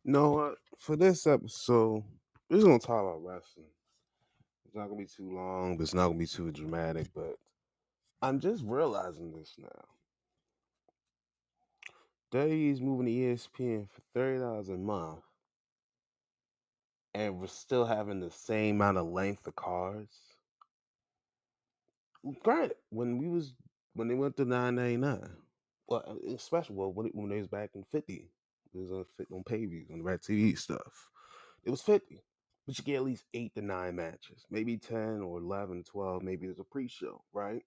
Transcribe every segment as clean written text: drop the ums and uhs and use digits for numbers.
No, for this episode, we're just gonna talk about wrestling. It's not gonna be too long, but it's not gonna be too dramatic. But I'm just realizing this now. WWE's moving to ESPN for $30 a month, and we're still having the same amount of length of cards. Granted, when they went to 9.99, well, especially when they was back in 50, it was on pay views on the Red TV stuff. It was 50. But you get at least 8 to 9 matches, maybe 10 or 11, 12. Maybe there's a pre-show, right?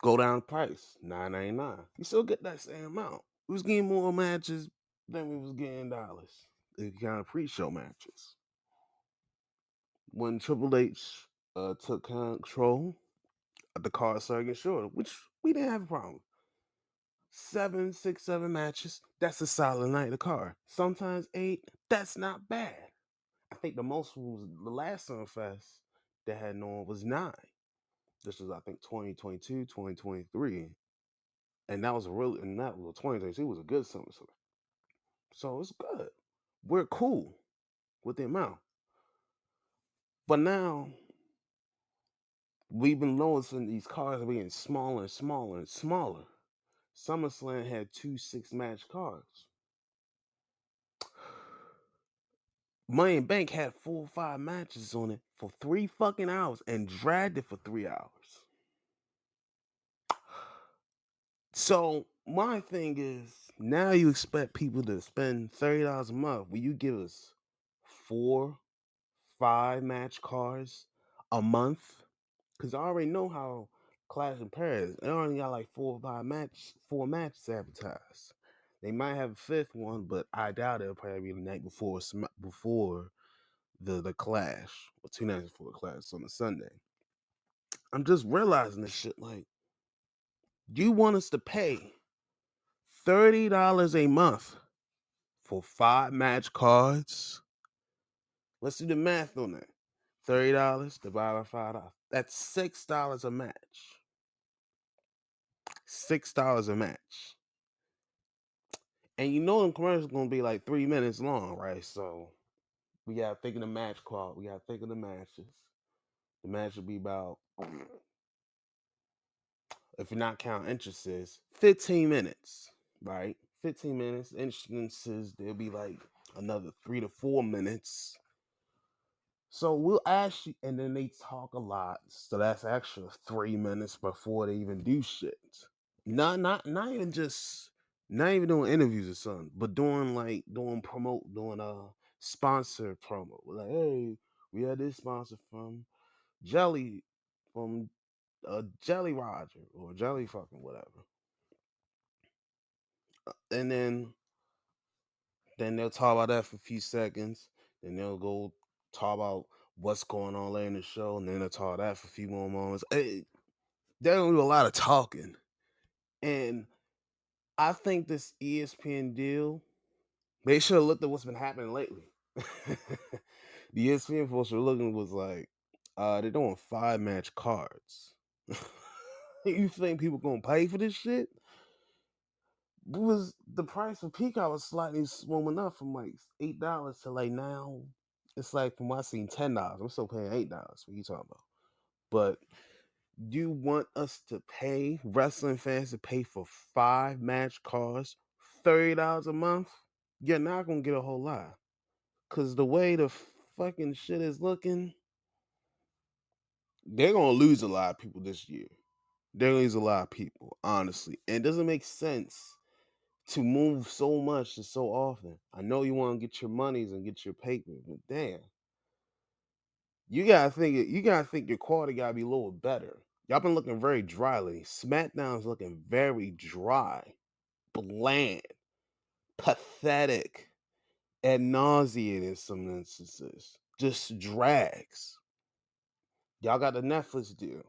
Go down price, 9.99. You still get that same amount. We was getting more matches than we was getting dollars. The kind of pre-show matches. When Triple H took control, the card started getting shorter, which we didn't have a problem. 7, 6, 7 matches. That's a solid night of card. Sometimes 8. That's not bad. I think the most was the last Summerfest that had no one was 9. This was I think 2022, 2023, and that was 2022 was a good summer. So it's good. We're cool with the amount, but now we've been noticing these cars are getting smaller and smaller and smaller. SummerSlam had 2 6 match cards. Money in Bank had 4 or 5 matches on it for 3 fucking hours and dragged it for 3 hours. So my thing is now you expect people to spend $30 a month when you give us 4, 5 match cards a month. Cause I already know how Clash in Paris. They only got like 4 matches advertised. They might have a fifth one, but I doubt it'll probably be the night before the Clash or 2 nights before the Clash on a Sunday. I'm just realizing this shit. Like, you want us to pay $30 a month for 5 match cards? Let's do the math on that. $30 divided by $5. That's $6 a match. $6 a match. And you know them commercials gonna be like 3 minutes long, right? So we gotta think of the match card. We gotta think of the matches. The match will be about, if you're not counting entrances, 15 minutes, right? 15 minutes. Entrances, there'll be like another 3 to 4 minutes. So we'll ask you, and then they talk a lot. So that's extra 3 minutes before they even do shit. Not even just not even doing interviews or something, but doing sponsor promo. Like, hey, we had this sponsor Jelly from Jelly Roger or Jelly fucking whatever. And then they'll talk about that for a few seconds. Then they'll go talk about what's going on later in the show, and then they'll talk that for a few more moments. They don't do a lot of talking. And I think this ESPN deal, they should have looked at what's been happening lately. The ESPN folks were looking was like, they're doing 5 match cards. You think people gonna pay for this shit? Was the price for Peacock was slightly swollen up from like $8 to like now it's like from what I seen $10. I'm still paying $8. What you talking about? But you want us to pay wrestling fans to pay for 5 match cards, $30 a month? You're not gonna get a whole lot. Cause the way the fucking shit is looking, they're gonna lose a lot of people this year. They're gonna lose a lot of people, honestly. And it doesn't make sense to move so much and so often. I know you want to get your monies and get your paper, but damn, you gotta think your quality gotta be a little better. Y'all been looking very dryly. SmackDown's looking very dry, bland, pathetic, and nauseating in some instances. Just drags. Y'all got the Netflix deal.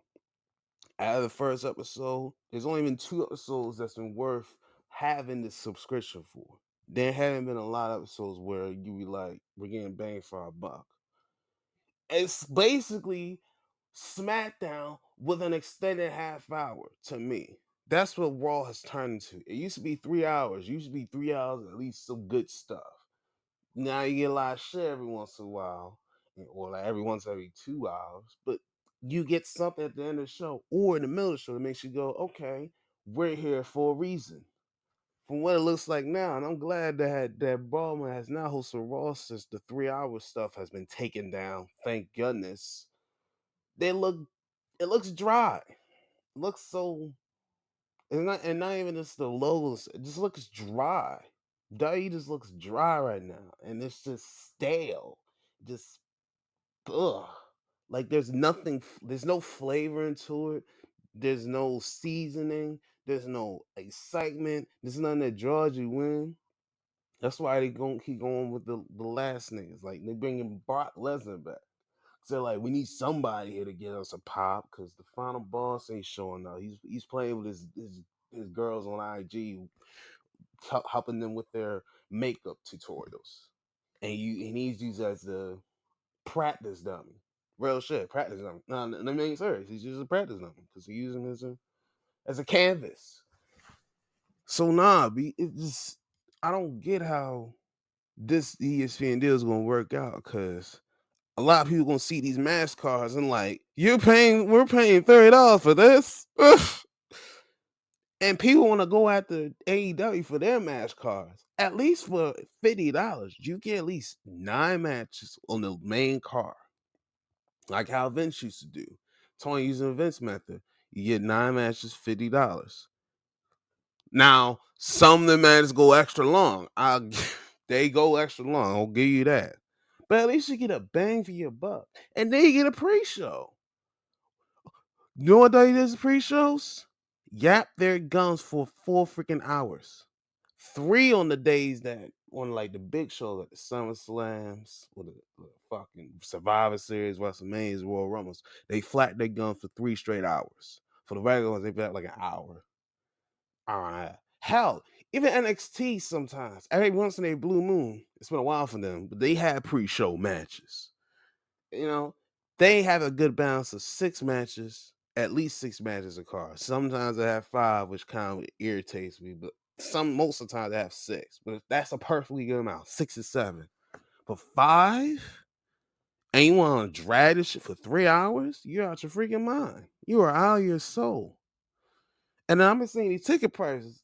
Out of the first episode, there's only been 2 episodes that's been worth having the subscription for. There haven't been a lot of episodes where you be like, we're getting bang for our buck. It's basically SmackDown with an extended half hour to me. That's what Raw has turned into. It used to be 3 hours. It used to be 3 hours, at least some good stuff. Now you get a lot of shit every once in a while, or like every 2 hours. But you get something at the end of the show or in the middle of the show that makes you go, okay, we're here for a reason. From what it looks like now, and I'm glad that Baldwin has now hosted Raw since the 3 hour stuff has been taken down. Thank goodness. They look, it looks dry. It looks so. It's not, and not even just the logos. It just looks dry. WWE just looks dry right now, and it's just stale. Just ugh. Like there's nothing. There's no flavor into it. There's no seasoning. There's no excitement. There's nothing that draws you in. That's why they going keep going with the last niggas. Like they bringing Brock Lesnar back. So like we need somebody here to get us a pop because the final boss ain't showing up. He's playing with his girls on IG, helping them with their makeup tutorials, and he's used as the practice dummy. Real shit, practice dummy. No, let me serious. He's using a practice dummy because he using him as a canvas. So nah, it just I don't get how this ESPN deal is gonna work out because a lot of people gonna see these match cards and like, we're paying $30 for this. And people want to go after AEW for their match cards. At least for $50, you get at least 9 matches on the main card. Like how Vince used to do. Tony using Vince method. You get 9 matches, $50. Now, some of the matches go extra long. They go extra long. I'll give you that. But at least you get a bang for your buck. And then you get a pre-show. You know what they does pre-shows? Yap their guns for 4 freaking hours. 3 on the days that on like the big shows like the Summer Slams or the fucking Survivor Series, WrestleManias, Royal Rumbles. They flat their gun for 3 straight hours. For the regular ones, they flat like an hour and a half. Hell, even NXT sometimes. Every once in a blue moon, it's been a while for them, but they had pre-show matches. You know, they have a good balance of 6 matches, at least 6 matches a card. Sometimes they have 5, which kind of irritates me, but most of the time they have 6. But that's a perfectly good amount, 6 or 7. But 5, and you want to drag this shit for 3 hours? You're out your freaking mind. You are out of your soul. And then I've been seeing these ticket prices.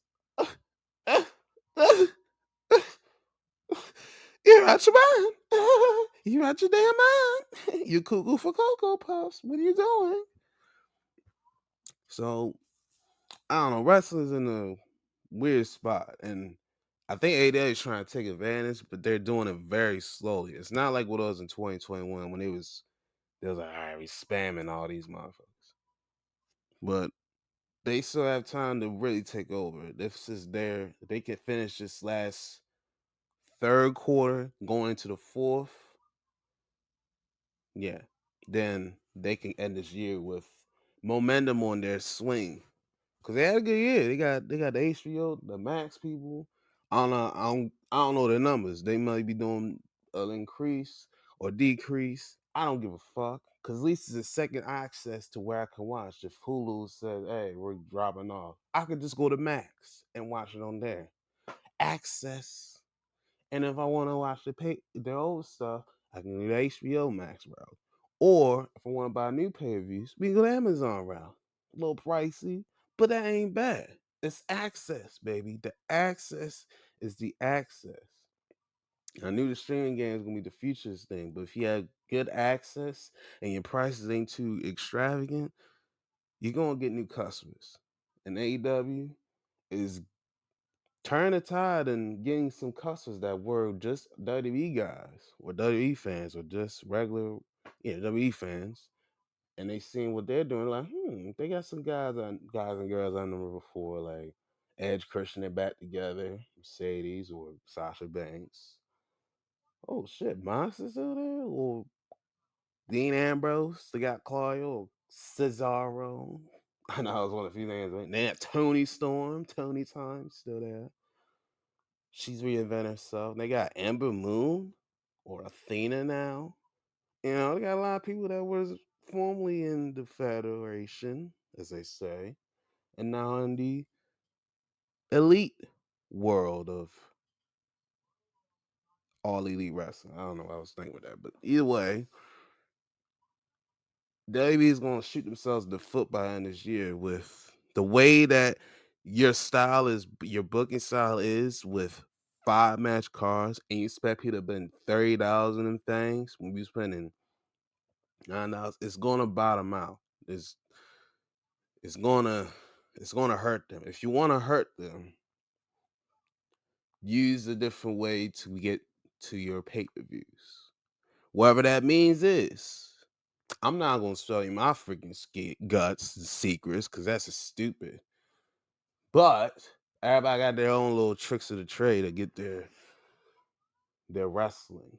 You're out your mind. You're out your damn mind. You cuckoo for Cocoa Puffs. What are you doing? So I don't know. Wrestling's in a weird spot, and I think AEW is trying to take advantage, but they're doing it very slowly. It's not like what it was in 2021 when they was like, all right, we spamming all these motherfuckers. But they still have time to really take over. This is they can finish this last third quarter, going into the fourth. Yeah, then they can end this year with momentum on their swing. Cause they had a good year. They got the HBO, the Max people. I don't know their numbers. They might be doing an increase or decrease. I don't give a fuck. Cause at least it's a second access to where I can watch. If Hulu says, "Hey, we're dropping off," I could just go to Max and watch it on there. Access. And if I want to watch their old stuff, I can do the HBO Max route. Or if I want to buy new pay-per-views, we can go to Amazon route. A little pricey, but that ain't bad. It's access, baby. The access is the access. I knew the streaming game is gonna be the future's thing, but if you have good access and your prices ain't too extravagant, you're gonna get new customers. And AEW is turn the tide and getting some customers that were just WWE guys or WWE fans or just regular, WWE fans, and they seen what they're doing, like, they got some guys and girls I remember before, like Edge Christian they back together, Mercedes or Sasha Banks. Oh shit, Monster's still there, or Dean Ambrose, they got Claudio or Cesaro. I know it was one of the few names. Right? They had Tony Storm, Tony Time still there. She's reinvented herself. They got Ember Moon or Athena now. They got a lot of people that was formerly in the Federation, as they say. and now in the elite world of all elite wrestling. I don't know what I was thinking with that, but either way, WWE is going to shoot themselves in the foot by the end of this year with the way that your booking style is with 5 match cards, and you expect people to spend $30 on them things when you spending $9. It's going to bottom out. It's it's gonna it's gonna hurt them. If you want to hurt them, use a different way to get to your pay-per-views. Whatever that means is. I'm not gonna show you my freaking guts and secrets because that's just stupid. But everybody got their own little tricks of the trade to get their wrestling.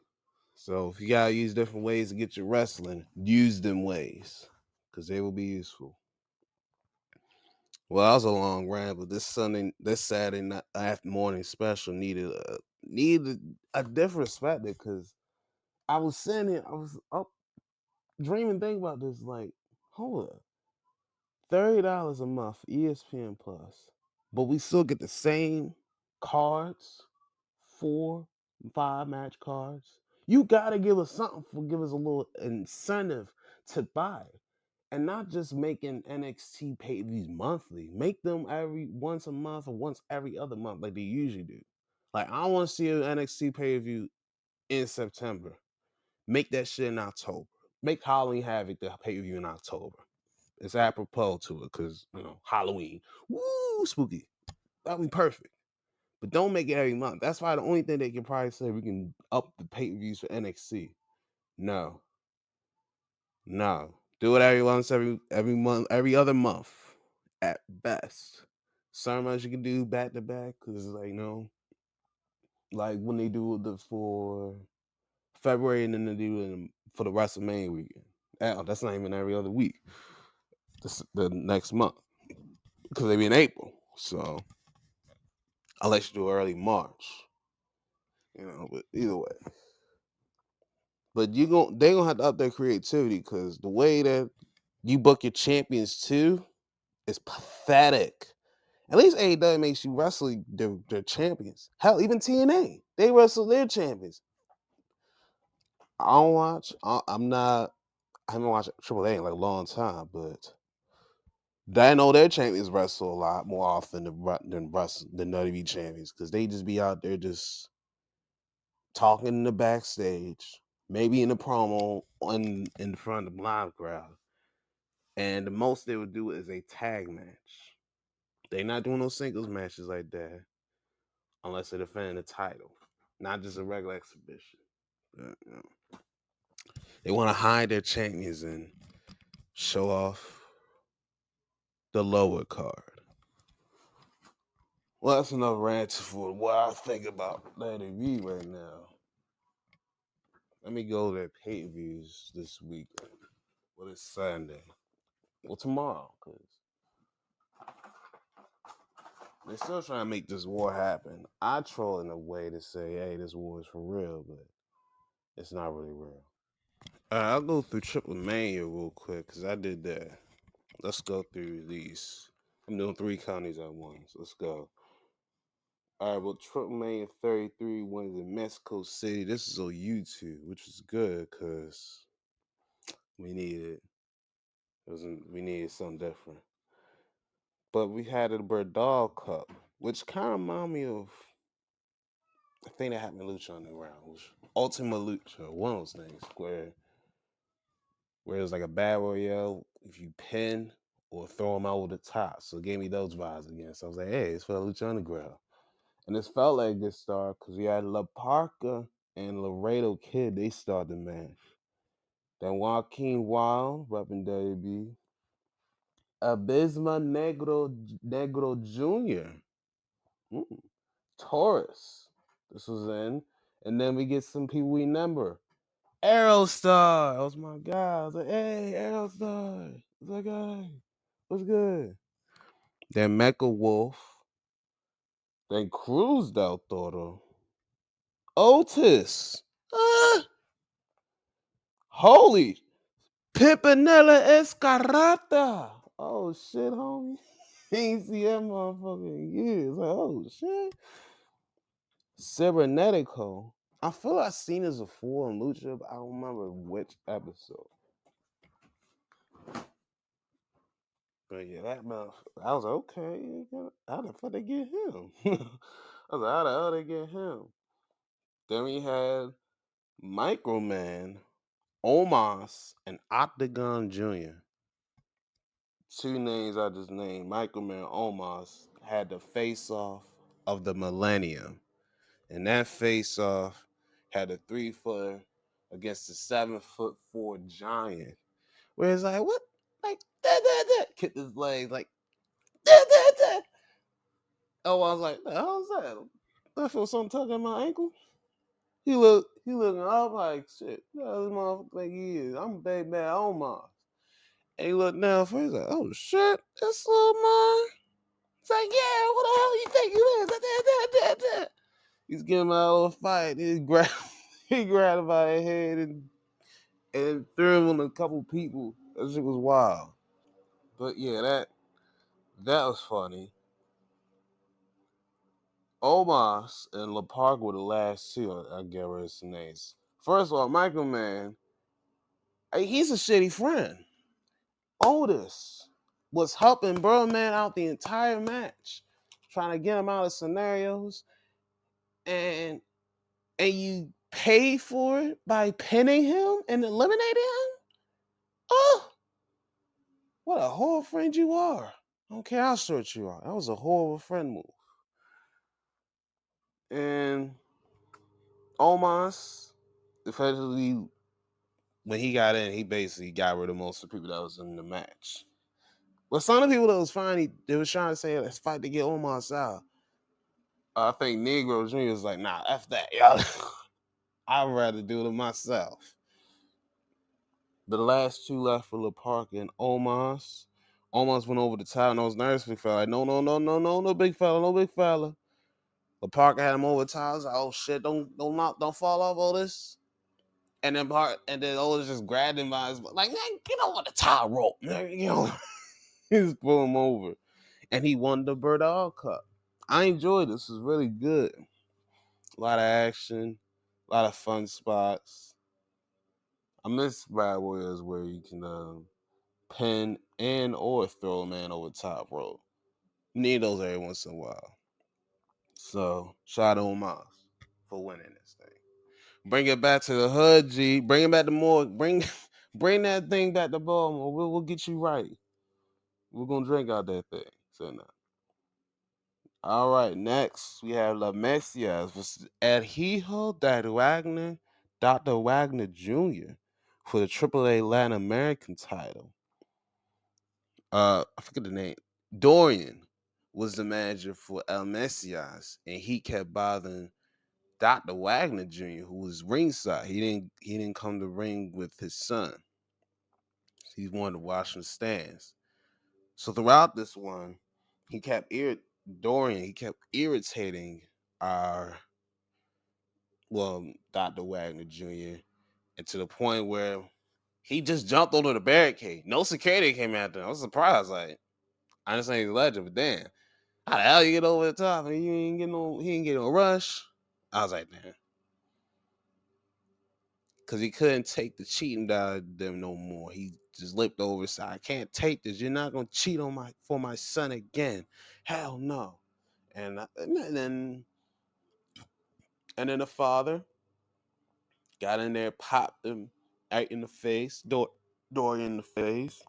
So if you gotta use different ways to get your wrestling, use them ways because they will be useful. Well, that was a long rant, but this Saturday night after morning special needed a different perspective because I was sitting here, I was up dreaming, thinking about this. Like, hold up, $30 a month for ESPN Plus, but we still get the same cards, 4, 5 match cards. You gotta give us something give us a little incentive to buy. And not just making NXT pay-per-views monthly. Make them every once a month or once every other month, like they usually do. Like I want to see an NXT pay-per-view in September. Make that shit in October. Make Halloween Havoc the pay-per-view in October. It's apropos to it because Halloween. Woo, spooky. That'd be perfect. But don't make it every month. That's why the only thing they can probably say we can up the pay-per-views for NXT. No, no. Do it every month, every other month at best. Some months you can do back to back because like like when they do the for February and then they do it for the WrestleMania weekend. That's not even every other week. The next month because they be in April. So unless you do early March, But either way, but they gonna have to up their creativity because the way that you book your champions too is pathetic. At least AEW makes you wrestle their champions. Hell, even TNA, they wrestle their champions. I don't watch. I'm not. I haven't watched Triple A in like a long time, but I know their champions wrestle a lot more often than WWE champions because they just be out there just talking in the backstage, maybe in the promo in front of the live crowd, and the most they would do is a tag match. They not doing no singles matches like that unless they're defending the title, not just a regular exhibition. But, they want to hide their champions and show off the lower card. Well, that's enough rant for what I think about WWE right now. Let me go to their pay-per-views this week. Well, it's Sunday. Well, tomorrow, because they're still trying to make this war happen. I troll in a way to say, hey, this war is for real, but it's not really real. I'll go through Triple Mania real quick, because I did that. Let's go through these. I'm doing 3 counties at once. Let's go. All right, well, Triple Mania 33 wins in Mexico City. This is on YouTube, which is good, because we needed we needed something different. But we had the Berdal Cup, which kind of reminded me of the thing that happened in Lucha Underground, which Ultima Lucha, one of those things, where it was like a battle royale if you pin or throw them over the top. So it gave me those vibes again. So I was like, hey, it's for Lucha Underground. And this felt like a good start because we had La Parca and Laredo Kid. They started the match. Then Joaquin Wild, repping WB. Abisma Negro Jr. Taurus. This was in. And then we get some people we remember. Aerostar. That was my guy. I was like, hey, Aerostar. What's that guy? What's good? Then Mecha Wolf. Then Cruz Del Toro. Otis. Holy. Pimpinella Escarata. Oh, shit, homie. He ain't see that motherfucker in years. Like, oh shit. Cybernetico. I feel I seen this before on Lucha, but I don't remember which episode. But yeah, that motherfucker. I was like, okay, how the fuck they get him? I was like, how the hell they get him? Then we had Microman, Omos, and Octagon Jr. Two names I just named. Microman Omos had the face off of the millennium. And that face off had a 3 footer against a 7'4" giant. Where it's like, what? Like, that. Kicked his legs, like, that. Oh, I was like, the hell's that? I feel something tugging my ankle. He looking up like shit. This motherfucker like he is. I'm a big bad Omar. And he looked down for he's like, oh shit, that's little man. It's like, yeah, what the hell you think you is? Da. He's giving him a little fight. He grabbed him by the head and threw him on a couple people. That shit was wild. But yeah, that was funny. Omos and La Park were the last two. I get rid of some names. First of all, Michael Man, he's a shitty friend. Otis was helping Bro Man out the entire match, trying to get him out of scenarios, and you pay for it by pinning him and eliminating him. Oh, what a horrible friend you are! I don't care how short you are. That was a horrible friend move. And Omos, effectively, when he got in, he basically got rid of most of the people that was in the match. But some of the people that was fine, they was trying to say, let's fight to get Omos out. I think Negro Jr. was like, nah, F that, y'all. I'd rather do it myself. The last two left for La Park and Omos. Omos went over the top, and I was nervous. Big fella, like, no, big fella, no big fella. La Park had him over the top. I was like, oh shit, don't fall off all this. And then Otis just grabbed him by his like, man, get over the top rope, man. You know, he just pulled him over, and he won the Bird All Cup. I enjoyed this. It was really good. A lot of action, a lot of fun spots. I miss Brad Warriors where you can pin and or throw a man over top rope. You need those every once in a while. So shout out to Omos for winning this thing. Bring it back to the hood, G. Bring it back to more. Bring that thing back to Baltimore. We'll get you right. We're gonna drink out that thing. So now. All right, next we have La Messias versus El Hijo de Wagner, Dr. Wagner Jr. for the AAA Latin American title. I forget the name. Dorian was the manager for El Messias, and he kept bothering Dr. Wagner Jr., who was ringside. He didn't come to ring with his son. He wanted to watch from the stands. So throughout this one, Dorian, he kept irritating our Dr. Wagner Jr. and to the point where he just jumped over the barricade. No security came after him. I was surprised. Like, I understand he's a legend, but damn, how the hell you get over the top and he ain't get no rush? I was like, man. Cause he couldn't take the cheating out of them no more. He just lipped over, said, I can't take this. You're not gonna cheat on my son again. Hell no. And then the father got in there, popped him right in the face, Dory in the face.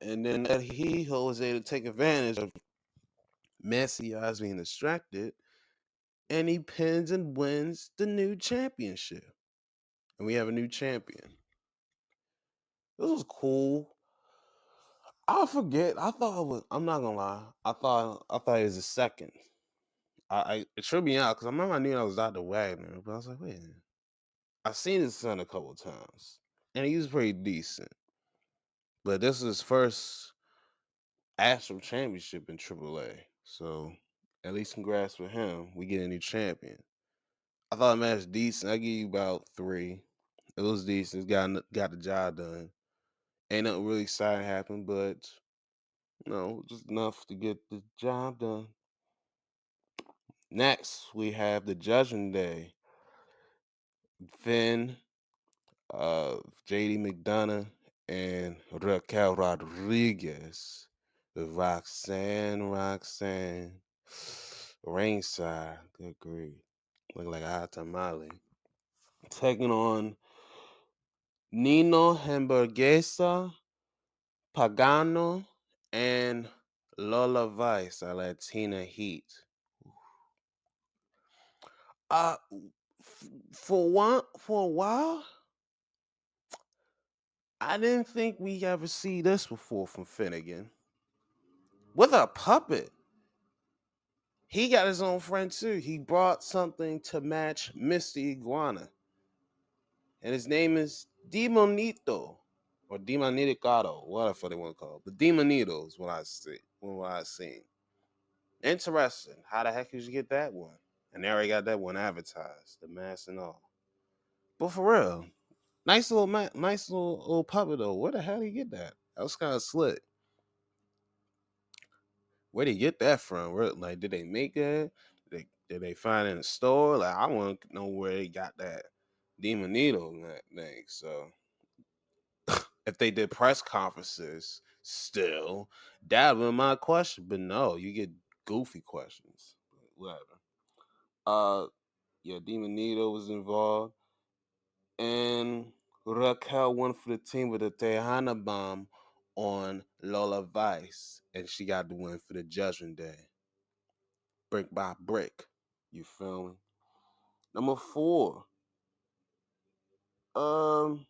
And then he was able to take advantage of Messi as being distracted, and he pins and wins the new championship. And we have a new champion. This was cool. I forget. I thought it was. I'm not gonna lie. I thought it was a second. It tripped me out because I remember I knew I was Dr. Wagner, but I was like, wait a minute. I've seen his son a couple times, and he was pretty decent. But this is his first Astro Championship in AAA, so at least congrats for him. We get a new champion. I thought the match was decent. I give you about 3. It was decent. Got the job done. Ain't nothing really exciting happened, but No, just enough to get the job done. Next, we have the Judgment Day. Finn, uh, JD McDonough, and Raquel Rodriguez. With Roxanne. Ringside. Good grief. Look like a hot tamale. Taking on Nino Hamburguesa, Pagano, and Lola Vice, a Latina Heat. Uh, for a while, I didn't think we ever see this before from Finnegan. With a puppet. He got his own friend too. He brought something to match Misty Iguana. And his name is Demonito. Or Demoniticato, whatever they want to call it. But Demonito is what I seen. Interesting. How the heck did you get that one? And they already got that one advertised, the mask and all. But for real, nice little puppet though. Where the hell did he get that? That was kind of slick. Where did he get that from? Like, did they make that? Did they find it in the store? Like, I want to know where they got that Demon Needle and that thing. So, if they did press conferences, still, that would be my question. But no, you get goofy questions. Whatever. Uh, yeah, Demon Needle was involved, and Raquel went for the team with a Tejana bomb on Lola Vice, and she got the win for the Judgment Day. Brick by brick. You feel me? Number 4. Um,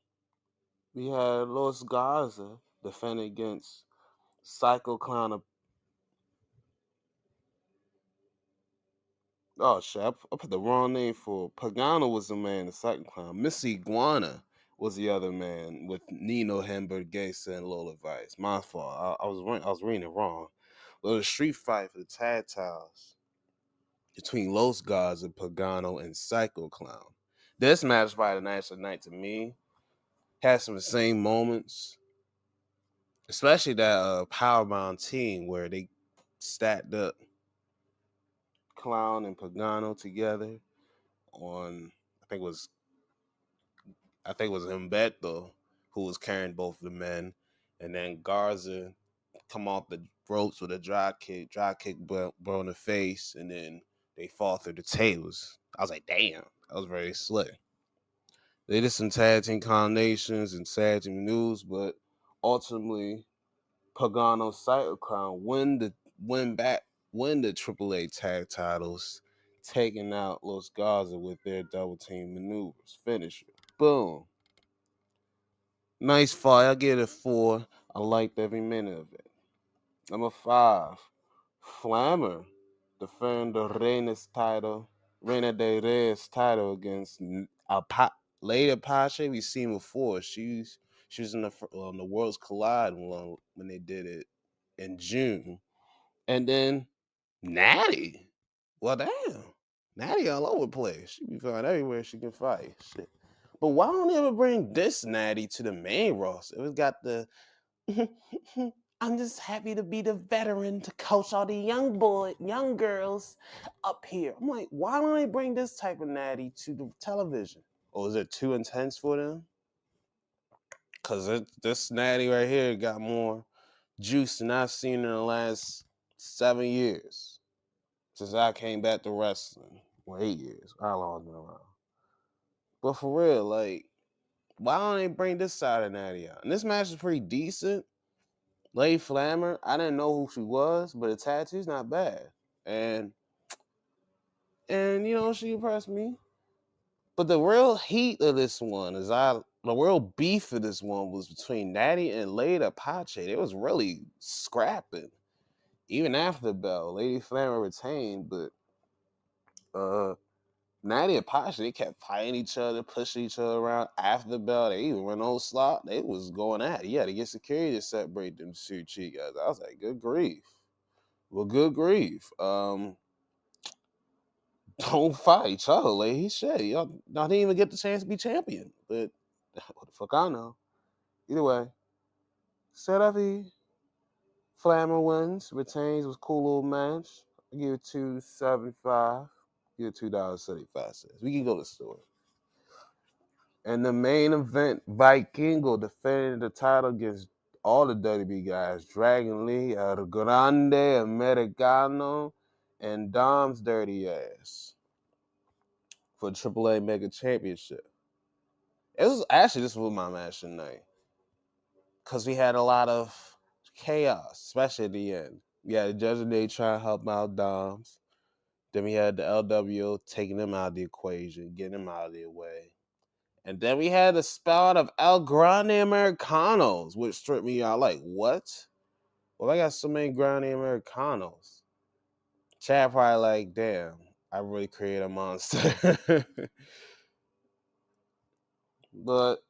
we had Los Garza defending against Psycho Clown. Oh shit! I put the wrong name for Pagano was the man. The Psycho Clown. Missy Iguana was the other man with Nino Hamburguesa and Lola Vice. My fault. I was reading it wrong. Well, the street fight for the tag titles between Los Garza, Pagano, and Psycho Clown. This match by the night of the night to me had some of the same moments, especially that Powerbound team where they stacked up Clown and Pagano together on think it was I think it was Humberto who was carrying both of the men, and then Garza come off the ropes with a dry kick bro in the face, and then they fall through the tables. I was like, damn, that was very slick. They did some tag team combinations and tag team moves, but ultimately Pagano Cytocrown win the AAA tag titles, taking out Los Garza with their double team maneuvers. Finisher. Boom. Nice fight. I give it a 4. I liked every minute of it. Number 5. Flammer defend the Reina de Reyes title against Lady Apache. We've seen before. She was in the Worlds Collide when they did it in June. And then Natty. Well, damn. Natty all over the place. She be found everywhere she can fight. Shit. But why don't they ever bring this Natty to the main roster? It was got the I'm just happy to be the veteran to coach all the young girls up here. I'm like, why don't they bring this type of Natty to the television? Or is it too intense for them? Because this Natty right here got more juice than I've seen in the last 7 years. Since I came back to wrestling. Well, 8 years. How long it's been around. But for real, like, why don't they bring this side of Natty out? And this match is pretty decent. Lady Flammer, I didn't know who she was, but the tattoo's not bad. And you know, she impressed me. But the real heat of this one the real beef of this one was between Natty and Lady Apache. They was really scrapping. Even after the bell, Lady Flammer retained, but Natty and Pasha, they kept fighting each other, pushing each other around after the bell. They even went on slot. They was going at it. You had to get security to separate them two chicas. I was like, good grief. Well, good grief. Don't fight each other, lady. Shit, y'all didn't even get the chance to be champion. But what the fuck I know. Either way, c'est la vie. Flammer wins, retains, was a cool little match. I give it $2.75. Give it $2.75. We can go to the store. And the main event, Vikingo defending the title against all the WWE guys, Dragon Lee, El Grande Americano, and Dom's dirty ass for AAA Mega Championship. It was actually, this was my match tonight because we had a lot of chaos, especially at the end. We had the Judge of the Day trying to help out Doms. Then we had the LWO taking them out of the equation, getting them out of their way. And then we had the spout of El Grande Americanos, which stripped me out. Like, what? Well, I got so many Grande Americanos. Chad probably like, damn, I really created a monster. but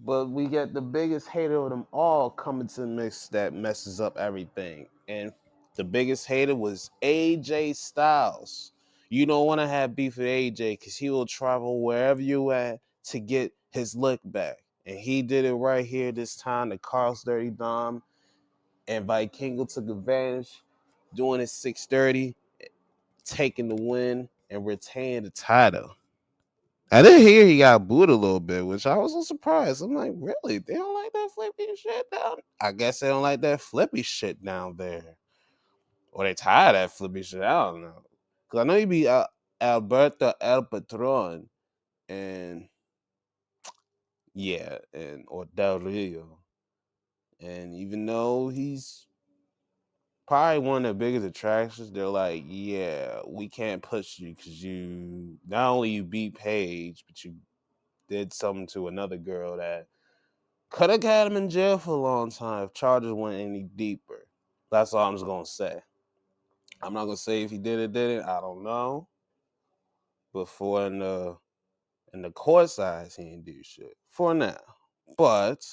we get the biggest hater of them all coming to the mix that messes up everything. And the biggest hater was AJ Styles. You don't want to have beef with AJ because he will travel wherever you at to get his look back. And he did it right here this time to Carl's Dirty Dom. And Vikingo took advantage, doing his 630, taking the win, and retaining the title. I did hear he got booed a little bit, which I was so surprised. I'm like, really? They don't like that flippy shit down? I guess they don't like that flippy shit down there. Or they tired of that flippy shit. I don't know. Because I know you be Alberto El Patron and, yeah, and or Del Rio. And even though he's probably one of the biggest attractions, they're like, yeah, we can't push you because you, not only you beat Paige, but you did something to another girl that could have had him in jail for a long time if charges went any deeper. That's all I'm just gonna say. I'm not gonna say if he did it, I don't know. But for in the court side, he didn't do shit for now. But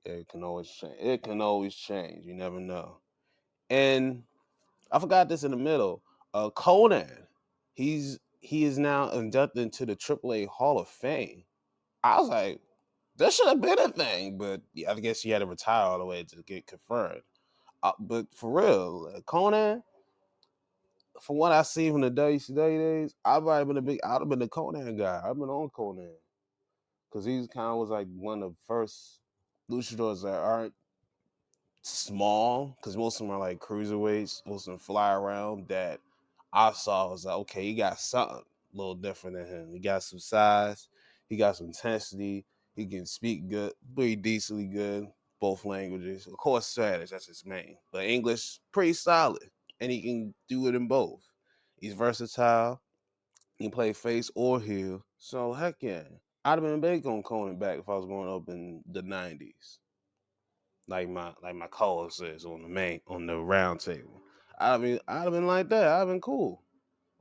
it can always change. It can always change. You never know. And I forgot this in the middle. Conan, he is now inducted into the AAA Hall of Fame. I was like, that should have been a thing, but yeah, I guess he had to retire all the way to get confirmed. But for real, Conan, from what I see from the WCW days, I'd have been a Conan guy. I've been on Conan because he's kind of was like one of the first luchadors that aren't small, because most of them are like cruiserweights, most of them fly around. That I saw was like, okay, he got something a little different than him. He got some size, he got some intensity, he can speak good, pretty decently good, both languages. Of course, Spanish, that's his main, but English, pretty solid, and he can do it in both. He's versatile. He can play face or heel. So heck yeah, I'd have been big on Conan back if I was growing up in the '90s, like my co-host says on the round table. I'd have been like that. I'd have been cool.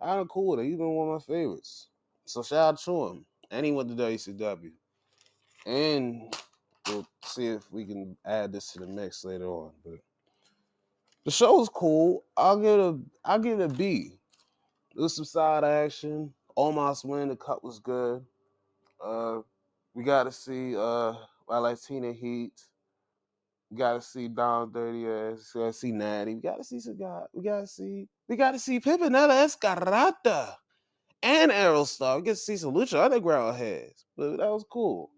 I'd have been cool with it. He's been one of my favorites. So shout out to him. And he went to WCW. And we'll see if we can add this to the mix later on. But the show was cool. I'll give it a B. There was some side action. Almost win. The cut was good. We got to see Latina Heat. We gotta see Don Dirty Ass. We gotta see Natty. We gotta see some guy. We gotta see Pimpinella Escarata and Aerostar. We get to see some Lucha Underground heads. But that was cool.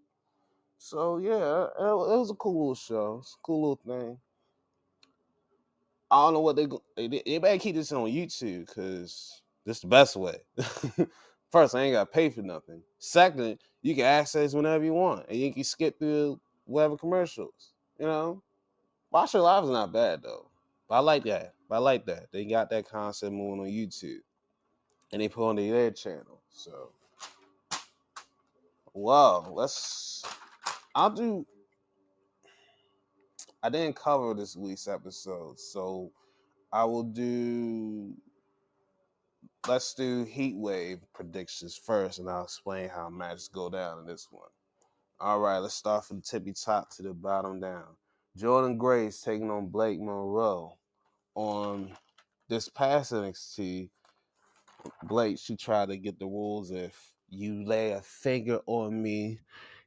So yeah, it was a cool little show. It's a cool little thing. I don't know what they better keep this on YouTube because this is the best way. First, I ain't gotta pay for nothing. Second, you can access whenever you want, and you can skip through whatever commercials. You know. Watch Your Live is not bad though. But I like that. They got that concept moving on YouTube. And they put on their channel. So wow, I didn't cover this week's episode, so I will do let's do Heatwave predictions first, and I'll explain how matches go down in this one. All right, let's start from the tippy top to the bottom down. Jordan Grace taking on Blake Monroe. On this past NXT, Blake, she tried to get the rules. If you lay a finger on me,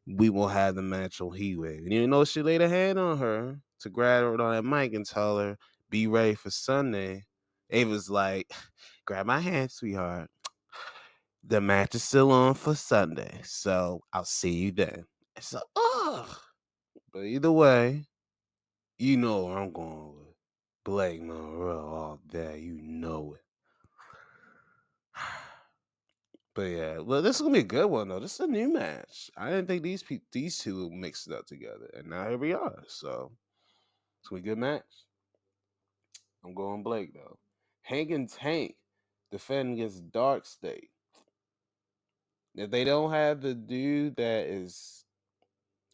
we will have the match on Heatwave. And even though she laid a hand on her to grab her on that mic and tell her, be ready for Sunday, Ava's like, grab my hand, sweetheart. The match is still on for Sunday, so I'll see you then. It's like, ugh. But either way, you know where I'm going with Blake Monroe all day. You know it. But yeah, well, this is gonna be a good one though. This is a new match. I didn't think these two would mix it up together, and now here we are. So it's gonna be a good match. I'm going Blake though. Hank and Tank defending against Dark State. If they don't have the dude that is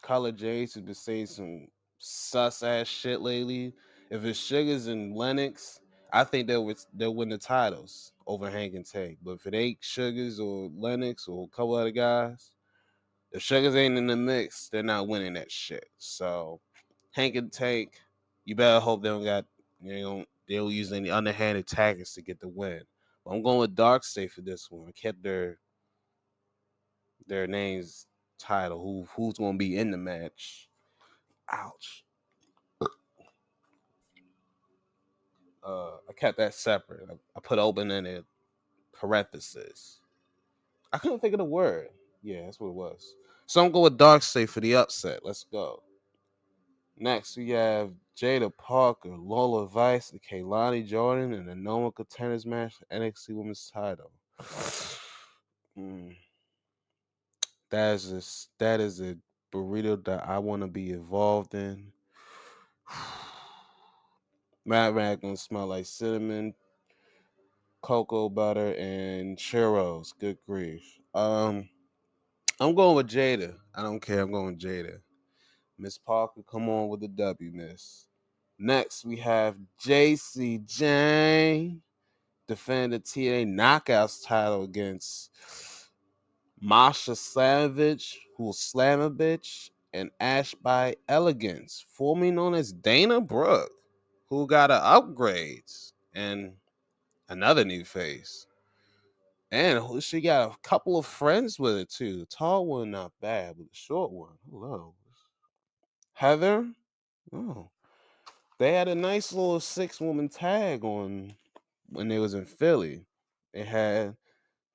Color Jays who's been saying some sus ass shit lately, if it's Sugars and Lennox, I think they'll win the titles over Hank and Tank. But if it ain't Sugars or Lennox or a couple other guys, if Sugars ain't in the mix, they're not winning that shit. So Hank and Tank, you better hope they don't use any underhanded tactics to get the win. But I'm going with Dark State for this one. I kept their names title. Who's gonna be in the match? Ouch. I kept that separate. I put open in it parenthesis. I couldn't think of the word. Yeah, that's what it was. So I'm going with Dark State for the upset. Let's go. Next, we have Jada Parker, Lola Vice, and Kaylani Jordan in a normal contenders match for NXT Women's title. Mm, that is a burrito that I want to be involved in. Matt Rag gonna smell like cinnamon, cocoa butter, and churros. Good grief. I'm going with Jada. I don't care. I'm going with Jada. Miss Parker, come on with the W, Miss. Next, we have JC Jane defend the TNA Knockouts title against Masha Savage, who will slam a bitch, and Ash by Elegance, formerly known as Dana Brooke, who got her upgrades and another new face. And she got a couple of friends with it too. The tall one, not bad, but the short one, hello. Heather. Oh. They had a nice little 6-woman tag on when they was in Philly. They had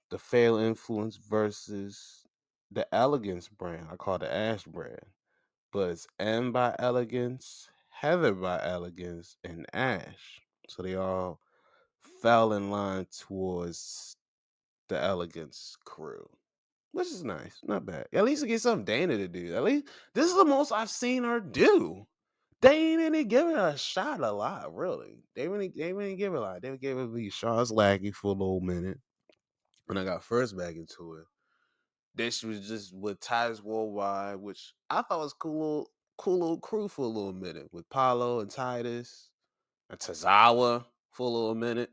the Fail Influence versus the Elegance brand. I call it the Ash brand. But it's M by Elegance, Heather by Elegance, and Ash. So they all fell in line towards the Elegance crew. Which is nice. Not bad. At least it gets something Dana to do. At least this is the most I've seen her do. They ain't really giving her a shot a lot, really. They really give her a lot. They gave her the Charles Lackey for a little minute when I got first back into it. Then she was just with Ties Worldwide, which I thought was cool little crew for a little minute with Paulo and Titus and Tazawa for a little minute.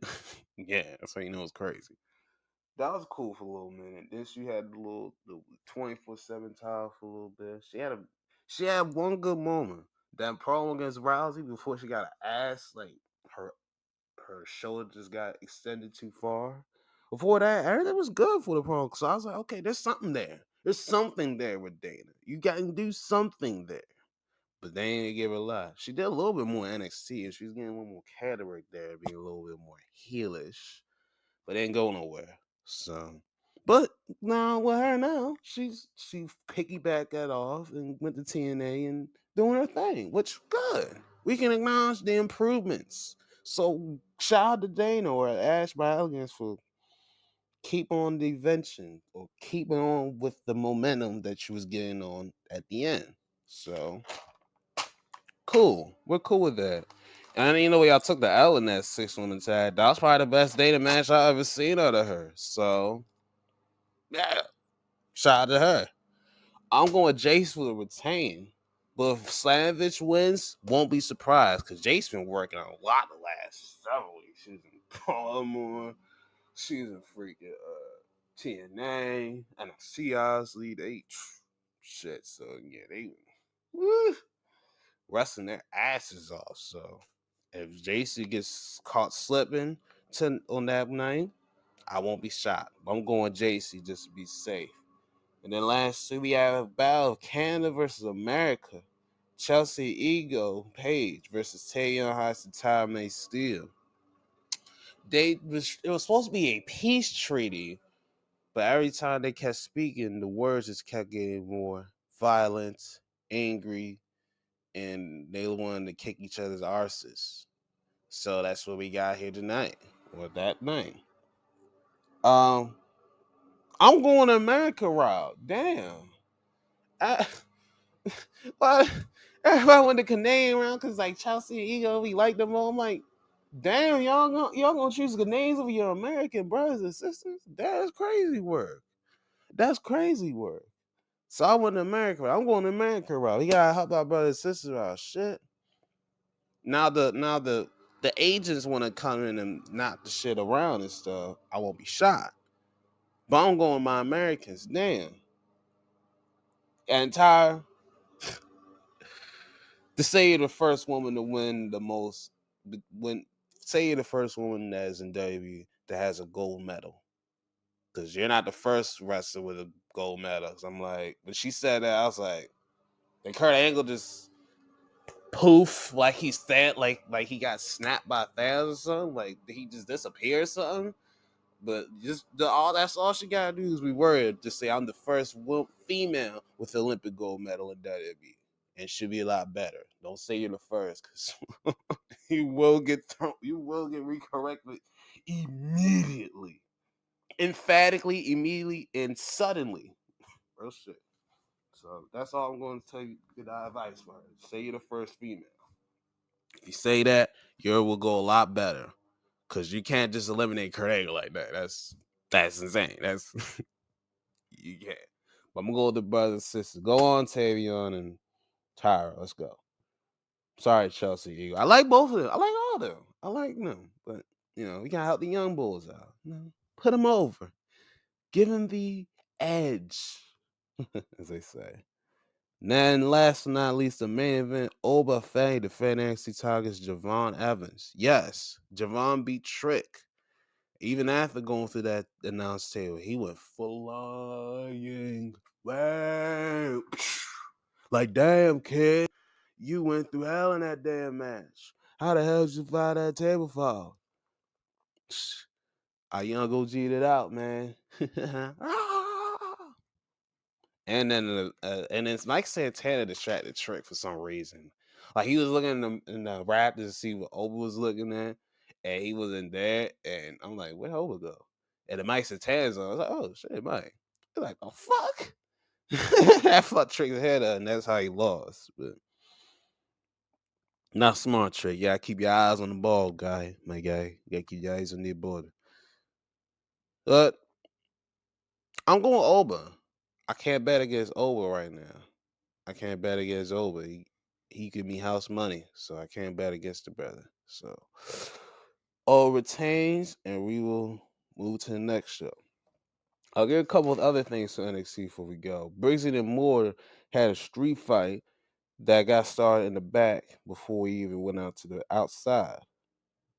Yeah, that's how you know it's crazy. That was cool for a little minute. Then she had the 24/7 tile for a little bit. She had one good moment. That promo against Rousey before she got an ass like her her shoulder just got extended too far. Before that, everything was good for the promo. So I was like, okay, there's something there. There's something there with Dana. You got to do something there. But they ain't give her a lot. She did a little bit more NXT, and she's getting a little more cataract there, being a little bit more heelish, but ain't go nowhere. So, but now with her now, she piggybacked that off and went to TNA and doing her thing, which good. We can acknowledge the improvements. So shout out to Dana or Ash by Elegance for keep on the invention or keeping on with the momentum that she was getting on at the end. So cool. We're cool with that. And you know, y'all took the L in that 6-woman tag. That was probably the best Dana match I ever seen out of her. So yeah, shout out to her. I'm going Jace for the retain. But if Slavich wins, won't be surprised because Jace been working on a lot the last several weeks. She's in Baltimore. She's in freaking TNA. And NXT, honestly, they shit. So yeah, they woo, wrestling their asses off. So if JC gets caught slipping on that night, I won't be shocked. I'm going JC just to be safe. And then last week we have a battle of Canada versus America. Chelsea Ego Page versus Taeyeon Haas and Tyme Steele. It was supposed to be a peace treaty, but every time they kept speaking, the words just kept getting more violent, angry, and they wanted to kick each other's arses. So that's what we got here tonight, or that night. Um, I'm going to America route. Damn. I, why everybody went the Canadian round because like Chelsea and Ego, we like them all. I'm like, damn, y'all gonna choose Canadians over your American brothers and sisters? That's crazy work. That's crazy work. So I went to America. I'm going to America route. We gotta help our brothers and sisters out. Shit. Now the agents want to come in and knock the shit around and stuff. I won't be shot. But I'm going my Americans. Damn. And Tyre, to say you're the first woman to win the most, when say you're the first woman that is in WWE that has a gold medal, because you're not the first wrestler with a gold medal. So I'm like, when she said that, I was like, and Kurt Angle just poof, like he's that, like he got snapped by Thanos or something, like he just disappeared or something. But just all that's all she gotta do is be worried. Just say I'm the first female with the Olympic gold medal in WWE, and should be a lot better. Don't say you're the first, because you will get thrown. You will get recorrected immediately, emphatically, immediately, and suddenly. Real shit. So that's all I'm going to tell you. Good advice for her. Say you're the first female. If you say that, your will go a lot better. Cause you can't just eliminate Kurt Angle like that. That's insane. That's you can't. But I'm gonna go with the brothers and sisters. Go on, Tavion and Tyra. Let's go. Sorry, Chelsea Eagle. I like both of them. I like all of them. I like them. But we gotta help the young bulls out. Put them over. Give them the edge, as they say. And then last but not least, the main event, Oba Fang defending NXT Tigers Javon Evans. Yes, Javon beat Trick. Even after going through that announce table, he went flying. Wow. Like, damn, kid. You went through hell in that damn match. How the hell did you fly that table fall? Our young OG'd it out, man. And then Mike Santana distracted Trick for some reason. Like he was looking in the Raptors to see what Oba was looking at, and he wasn't there. And I'm like, where'd Oba go? And then Mike Santana's on. I was like, oh shit, Mike. He's like, oh fuck. That fucked Trick's head up, and that's how he lost. But not smart, Trick. You gotta keep your eyes on the ball, guy. My guy. You gotta keep your eyes on the border. But I'm going Oba. I can't bet against Oba right now. I can't bet against Oba. He give me house money, so I can't bet against the brother. So O retains, and we will move to the next show. I'll get a couple of other things to NXT before we go. Briggs and Moore had a street fight that got started in the back before we even went out to the outside.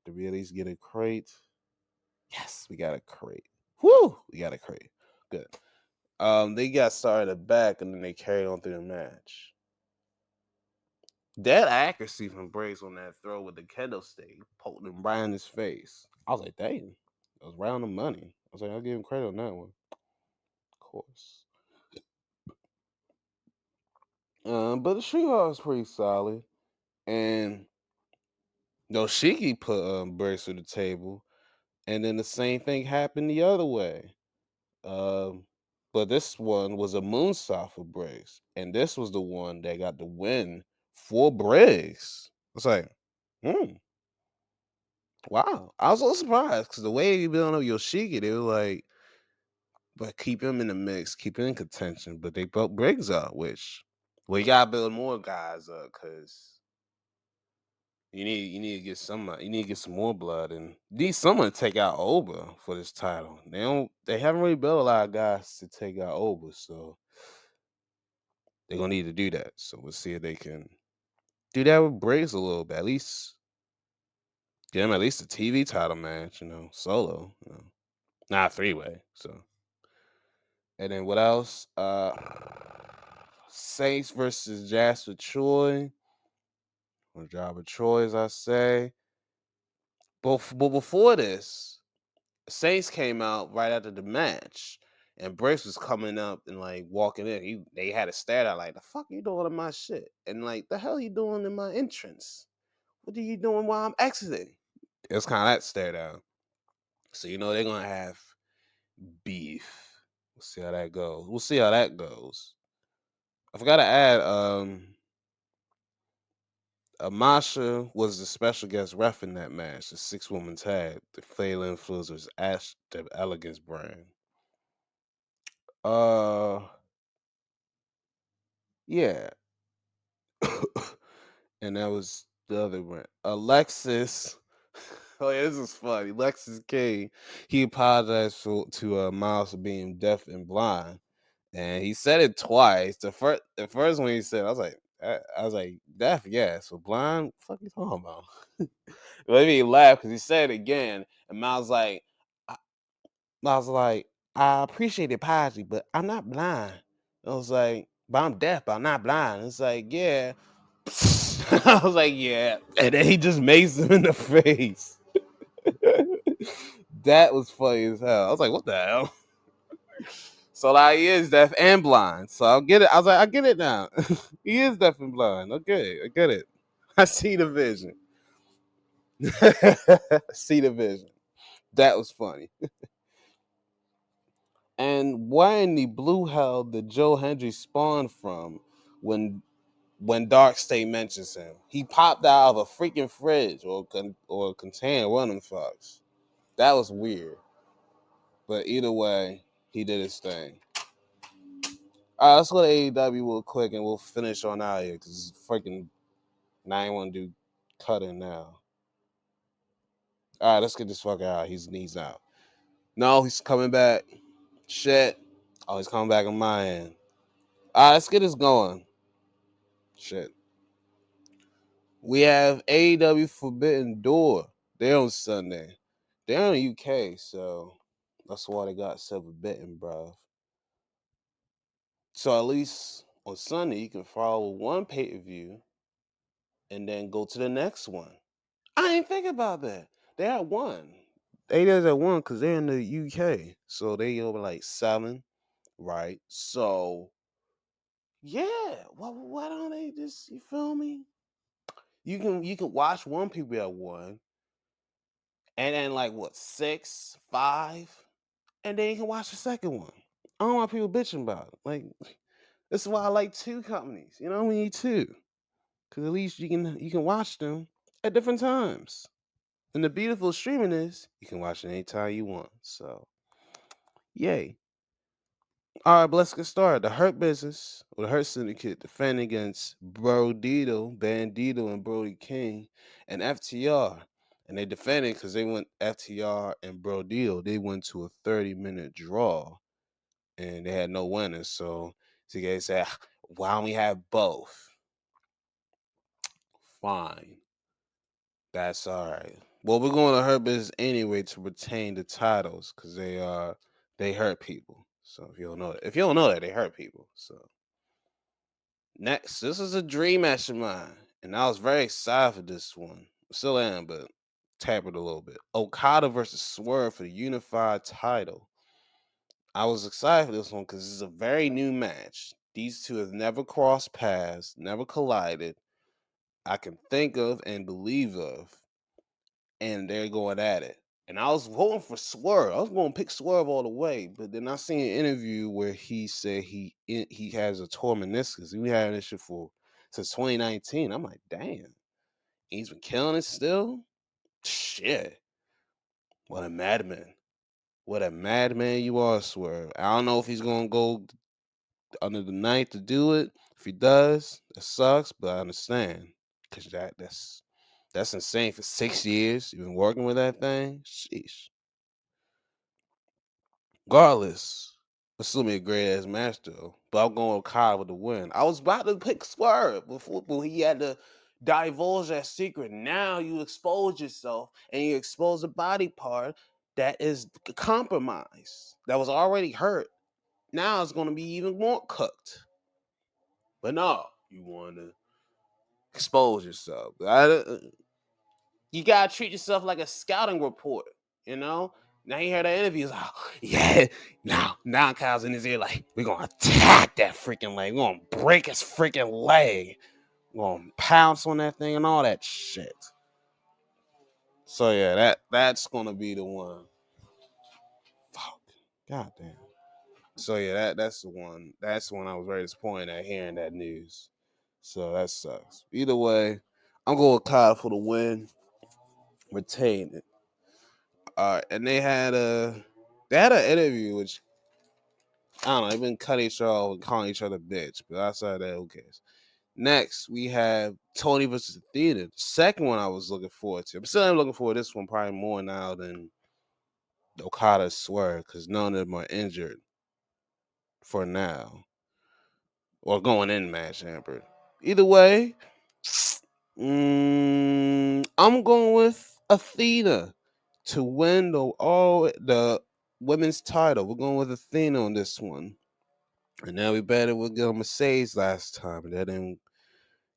Did we at least get a crate? Yes, we got a crate. Woo! We got a crate. Good. They got started in the back, and then they carried on through the match. That accuracy from Briggs on that throw with the kendo stick, poking him right in his face. I was like, dang, that was right on the money. I was like, I'll give him credit on that one. Of course. But the Street Hall was pretty solid. And Yoshiki put Briggs to the table. And then the same thing happened the other way. Um, but this one was a moonsault for Briggs. And this was the one that got the win for Briggs. It's like, hmm. Wow, I was a little surprised because the way he built up Yoshiki, they were like, but keep him in the mix, keep him in contention. But they built Briggs up, which we gotta build more guys up because you need to get you need to get some more blood and need someone to take out Oba for this title. They haven't really built a lot of guys to take out Oba, so they're gonna need to do that. So we'll see if they can do that with Briggs a little bit, at least. Get him at least a TV title match, solo, not 3-way. So And then what else? Saints versus Jasper Troy. Or Jabba Troy, as I say. But before this, Saints came out right after the match, and Briggs was coming up and like walking in. They had a stare at like, the fuck you doing in my shit? And like, the hell you doing in my entrance? What are you doing while I'm exiting? It's kind of that stare down. So you know they're gonna have beef. We'll see how that goes. We'll see how that goes. I forgot to add, Amasha was the special guest ref in that match, the 6-woman tag, the Fatal Influencers Ash the Elegance brand. Uh yeah. And that was the other one. Alexis. Oh yeah, this is funny. Alexis King. He apologized to Miles for being deaf and blind, and he said it twice. The first one he said, I was like, deaf, yes, but blind. What the fuck you talking about? Let me laugh because he said it again, and I, Miles was like, I appreciate the apology, but I'm not blind. I was like, but I'm deaf, but I'm not blind. It's like, yeah. I was like, yeah. And then he just maced him in the face. That was funny as hell. I was like, what the hell? So like he is deaf and blind. So I'll get it. I was like, I get it now. He is deaf and blind. Okay, I get it. I see the vision. See the vision. That was funny. And why in the blue hell did Joe Hendry spawn from when Dark State mentions him? He popped out of a freaking fridge or a container, one of them fucks. That was weird. But either way, he did his thing. All right, let's go to AEW real quick and we'll finish on out here because freaking now I ain't want to do cutting now. All right, let's get this fucker out. He's out. No, he's coming back. Shit. Oh, he's coming back on my end. All right, let's get this going. Shit. We have AEW Forbidden Door. They're on Sunday. They're in the UK, so that's why they got so forbidden, bro. So at least on Sunday, you can follow one pay-per-view and then go to the next one. I ain't think about that. They at one. They is at one because they're in the UK. So they over like 7, right? So yeah. Why don't they just, you feel me? You can watch one people at one and then like what, 6, 5, and then you can watch the second one. I don't want people bitching about it. Like this is why I like two companies. You know, we need two. Cause at least you can watch them at different times. And the beautiful streaming is you can watch it anytime you want. So yay. All right, but let's get started. The Hurt Business, or the Hurt Syndicate, defending against Bandito, and Brody King, and FTR. And they defended because they went FTR and Brodito. They went to a 30-minute draw, and they had no winners. So they said, why don't we have both? Fine. That's all right. Well, we're going to Hurt Business anyway to retain the titles because they hurt people. So if you don't know that they hurt people. So next, this is a dream match of mine, and I was very excited for this one. Still am, but tapered a little bit. Okada versus Swerve for the unified title. I was excited for this one because it's a very new match. These two have never crossed paths, never collided. I can think of and believe of, and they're going at it. And I was voting for Swerve. I was going to pick Swerve all the way, but then I seen an interview where he said he has a torn meniscus. We had this shit since 2019. I'm like, damn, he's been killing it still. Shit, what a madman! What a madman you are, Swerve. I don't know if he's gonna go under the ninth to do it. If he does, it sucks, but I understand because that's insane. For 6 years, you've been working with that thing. Sheesh. Regardless, it's still be a great ass match though. But I'm going with Kyle with the win. I was about to pick Swerve before, but he had to divulge that secret. Now you expose yourself and you expose a body part that is compromised, that was already hurt. Now it's gonna be even more cooked. But no, you want to expose yourself. You gotta treat yourself like a scouting report. You know. Now you hear that interview, it's like, oh, yeah. Now Kyle's in his ear like, we're gonna attack that freaking leg. We're gonna break his freaking leg. We're gonna pounce on that thing and all that shit. So yeah, that's gonna be the one. Fuck. God damn. So yeah, that's the one. That's the one I was very disappointed at hearing that news. So that sucks. Either way, I'm going with Kyle for the win. Retain it. And they had an interview which I don't know, they've been cutting each other off and calling each other bitch, but outside of that, who cares? Next, we have Tony versus Athena. The second one I was looking forward to. I'm still looking forward to this one probably more now than Okada Swerve, because none of them are injured for now. Or going in match hampered. Either way, I'm going with Athena to win the women's title. We're going with Athena on this one. And now we better with Mercedes last time. That didn't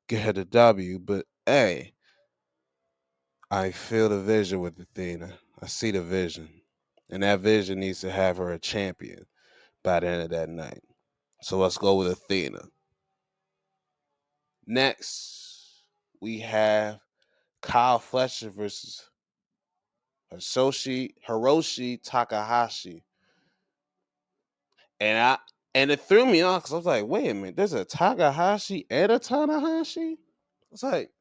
get her the W. But hey, I feel the vision with Athena. I see the vision. And that vision needs to have her a champion by the end of that night. So let's go with Athena. Next, we have Kyle Fletcher versus Hiroshi Takahashi. And it threw me off because I was like, wait a minute, there's a Takahashi and a Tanahashi? I was like,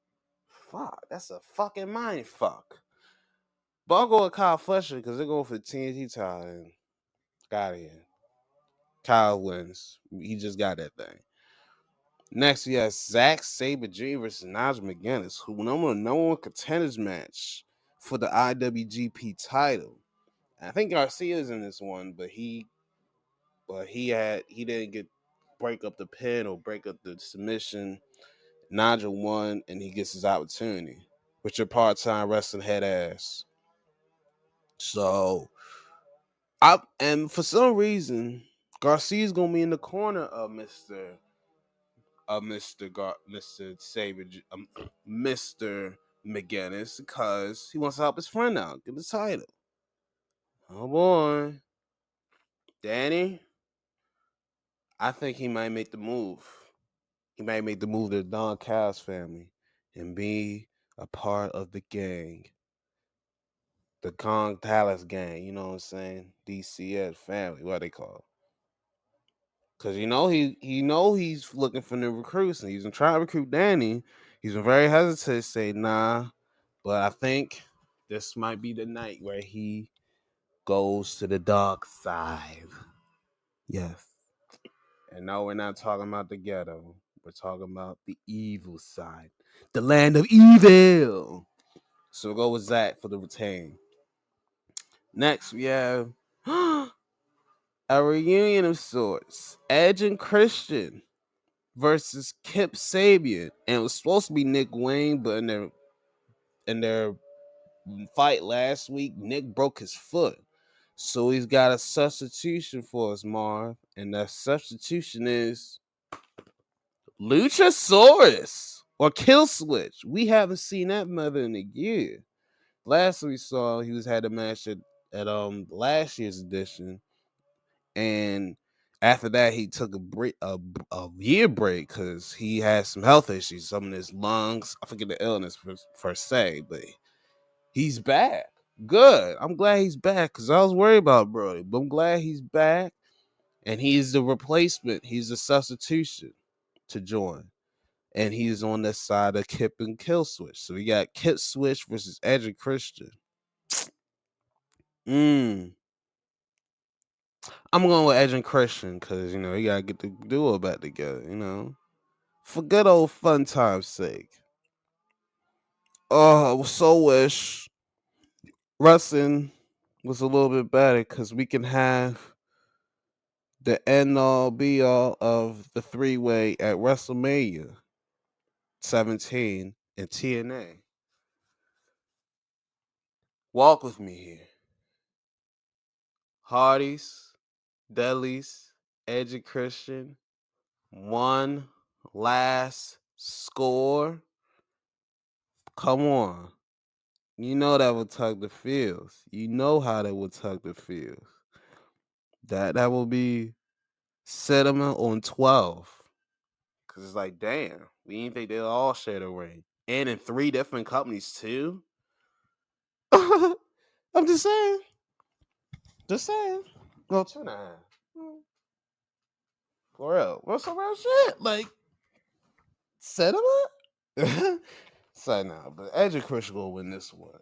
fuck, that's a fucking mind fuck. But I'll go with Kyle Fletcher because they're going for the TNT title and got it here. Kyle wins. He just got that thing. Next, we have Zack Sabre Jr. versus Nigel McGuinness, who number one contenders match for the IWGP title. I think Garcia's in this one, but he didn't get break up the pin or break up the submission. Nigel won, and he gets his opportunity with your part-time wrestling head ass. So, and for some reason, Garcia's gonna be in the corner of Mr. McGuinness because he wants to help his friend out, get the title. Oh boy, Danny, I think he might make the move. He might make the move to the Don Callis family and be a part of the gang, the Kong Dallas gang. You know what I'm saying? DCS family, what they call it. Cause he's looking for new recruits and he's been trying to recruit Danny. He's been very hesitant to say nah, but I think this might be the night where he goes to the dark side. Yes. And no, we're not talking about the ghetto. We're talking about the evil side. The land of evil. So we'll go with Zach for the retain. Next, we have a reunion of sorts. Edge and Christian versus Kip Sabian. And it was supposed to be Nick Wayne, but in their fight last week, Nick broke his foot. So he's got a substitution for us, Marv. And that substitution is Luchasaurus or Kill Switch. We haven't seen that mother in a year. Last we saw, he had a match at last year's edition, and after that he took a year break because he had some health issues, some in his lungs. I forget the illness per se, but he's back. Good. I'm glad he's back because I was worried about Brody, but I'm glad he's back, and he's the replacement. He's the substitution to join. And he's on the side of Kip and Kill Switch. So we got Kip Switch versus Edge and Christian. I'm going with Edge and Christian because you gotta get the duo back together. For good old fun time's sake. Oh, I so wish wrestling was a little bit better because we can have the end all be all of the 3-way at WrestleMania 17 in TNA. Walk with me here. Hardys, Dudleys, Edge and Christian, one last score. Come on. You know that would tug the feels. You know how that would tug the feels. That will be Sediment on 12. Cause it's like, damn, we didn't think they'd all share the ring. And in three different companies too. I'm just saying. Just saying. Well, 2.5. For real. What's some real shit? Like, Sediment? So nah, but Edge and Christian will win this one.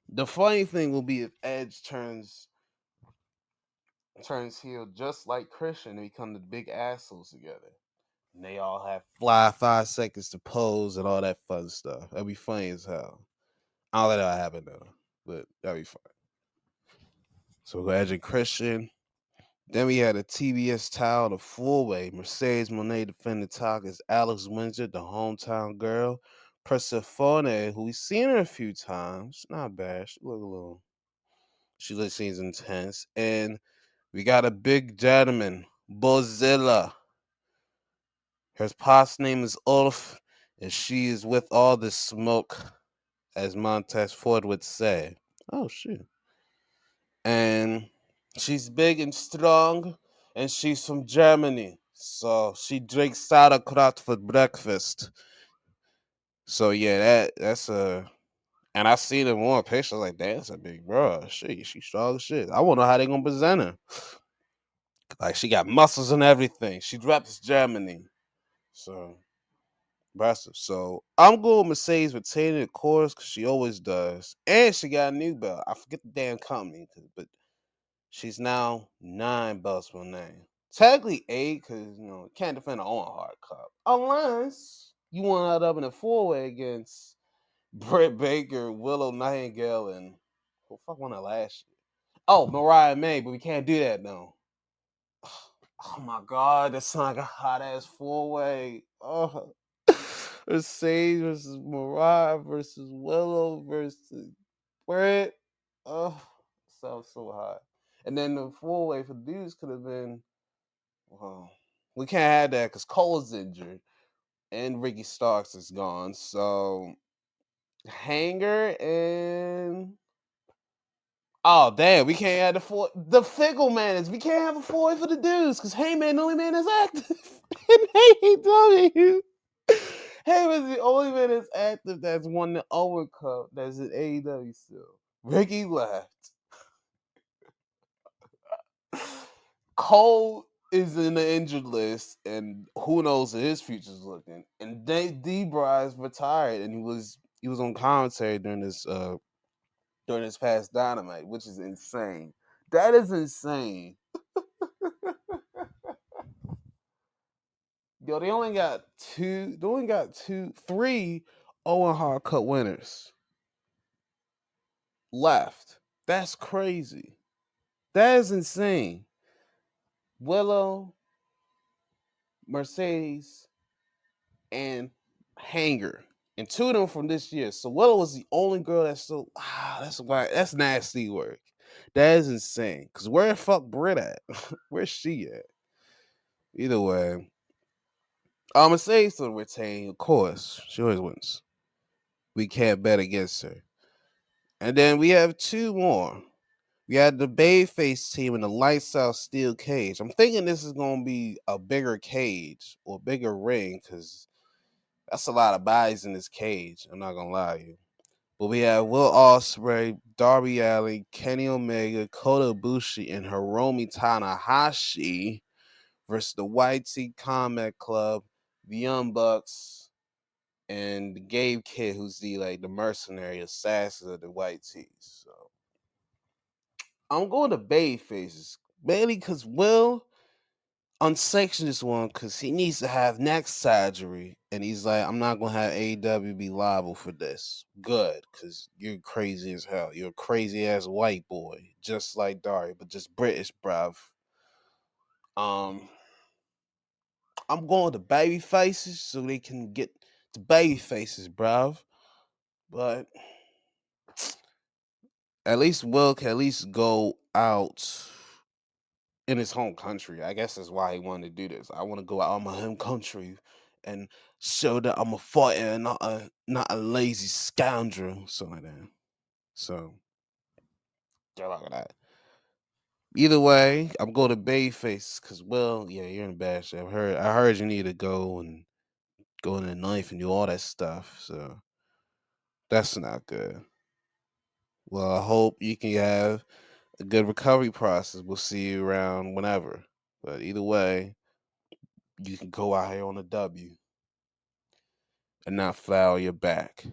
The funny thing will be if Edge turns heel just like Christian and become the big assholes together. And they all have fly 5 seconds to pose and all that fun stuff. That'd be funny as hell. I don't think that'll happen though, but that'd be fun. So we got Edge and Christian. Then we had a TBS title, the full way. Mercedes Moné defended title against Alex Windsor, the hometown girl. Persephone, who we've seen her a few times. Not bad. She seems intense. And we got a big gentleman, Bozilla. Her past name is Ulf, and she is with all the smoke, as Montez Ford would say. Oh, shit. And she's big and strong, and she's from Germany. So she drinks sauerkraut for breakfast. So yeah, that's a. And I seen her more pictures like that's a big bro. She strong as shit. I wonder how they gonna present her. Like she got muscles and everything. She reps Germany. So impressive. So I'm going with Mercedes retaining the course because she always does. And she got a new belt. I forget the damn company, but she's now 9 belts for name. Technically 8 because can't defend her own hard cup. Unless you want to up in a 4-way against Britt Baker, Willow Nightingale, and who the fuck won that last year? Oh, Mariah May, but we can't do that though. Oh my god, that sounds like a hot ass 4-way. Oh, Mercedes versus Mariah versus Willow versus Britt. Oh, sounds so hot. And then the 4-way for dudes could have been. Well, we can't have that because Cole's injured and Ricky Starks is gone. So Hanger and oh damn, we can't have the Fickle Man is we can't have a 4 for the dudes because Heyman the only man that's active in AEW. Heyman's the only man that's active that's won the Owen Cup that's in AEW still. Ricky left. Cole is in the injured list, and who knows how his future's looking. And D-Bry's retired, and he was on commentary during this past Dynamite, which is insane. That is insane. Yo, they only got three Owen Hart Cup winners left. That's crazy. That is insane. Willow, Mercedes, and Hanger. And 2 of them from this year. So Willow was the only girl that's still that's nasty work. That is insane. Cause where the fuck Britt at? Where's she at? Either way. Mercedes will retain, of course. She always wins. We can't bet against her. And then we have 2 more. We had the Bayface team in the Lights Out Steel Cage. I'm thinking this is gonna be a bigger cage or bigger ring, because that's a lot of bodies in this cage. I'm not gonna lie to you. But we have Will Ospreay, Darby Allin, Kenny Omega, Kota Ibushi, and Hiromu Tanahashi versus the White Tee Combat Club, the Young Bucks, and the Gabe Kid, who's the mercenary assassin of the White Tees. So I'm going to Bay Faces mainly because Will unsection this one because he needs to have neck surgery, and he's like, I'm not gonna have AEW be liable for this. Good, because you're crazy as hell. You're a crazy ass white boy, just like Dari, but just British, bruv. Um, I'm going to baby faces so they can get the baby faces, bruv. But at least Will can at least go out in his home country. I guess that's why he wanted to do this. I want to go out on my home country and show that I'm a fighter and not a lazy scoundrel, something like that. So get out of that. Either way, I'm going to Bayface because, well, yeah, you're in bad shape. I heard you need to go in the knife and do all that stuff. So that's not good. Well, I hope you can have a good recovery process. We'll see you around whenever. But either way, you can go out here on a W and not flower your back.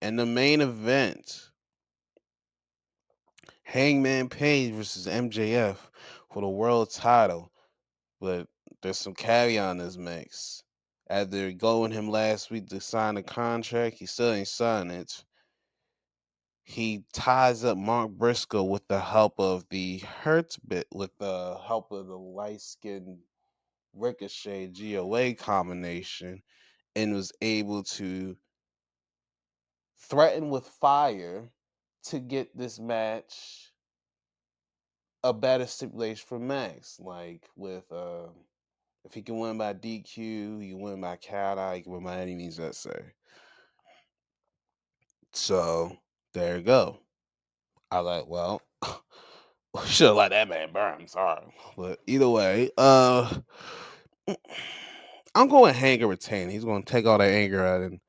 And the main event, Hangman Page versus MJF for the world title. But there's some caveat in this mix. After going him last week to sign the contract, he still ain't signed it. He ties up Mark Briscoe with the help of the Hurts bit, with the help of the light skinned Ricochet GOA combination, and was able to threaten with fire to get this match a better stipulation for Max. Like with if he can win by DQ, he can win by count out, he can win by any means necessary. So there you go. I like, well, should have let that man burn. I'm sorry. But either way, I'm going Hanger retain. He's gonna take all that anger out and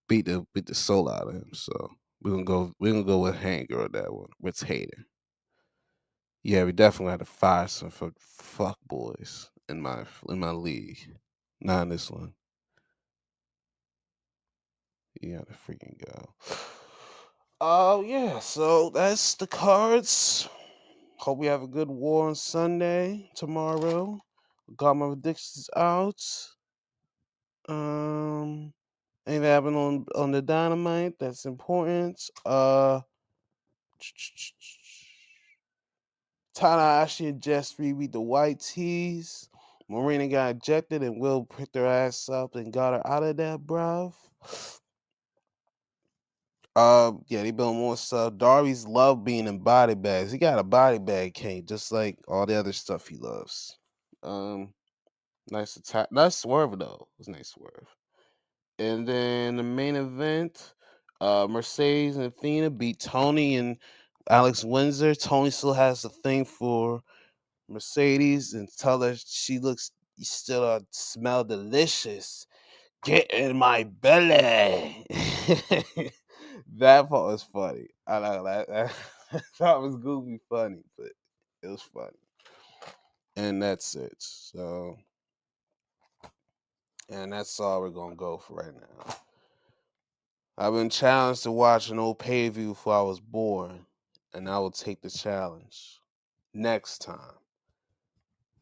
beat the soul out of him. So we're gonna go with Hanger on that one. Retaining. Yeah, we definitely had to fire some fuck boys in my league. Not in this one. You gotta freaking go. Oh yeah, so that's the cards. Hope we have a good war on Sunday tomorrow. Got my predictions out. Um, Anything happened on the dynamite that's important. Tanahashi and Jeffrey beat the White Tees. Marina got ejected and Will picked her ass up and got her out of there, bruv. Yeah, they built more stuff. Darby's love being in body bags. He got a body bag cane, just like all the other stuff he loves. Um, Nice attack. Nice swerve though. It was a nice swerve. And then the main event, Mercedes and Athena beat Tony and Alex Windsor. Tony still has a thing for Mercedes and tell her she looks, you still smell delicious. Get in my belly. That part was funny. I like that. That was goofy funny, but it was funny. And that's it. So, and that's all we're gonna go for right now. I've been challenged to watch an old pay view before I was born, and I will take the challenge next time.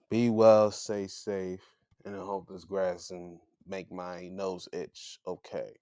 Be well, stay safe, and I hope this grass and make my nose itch okay.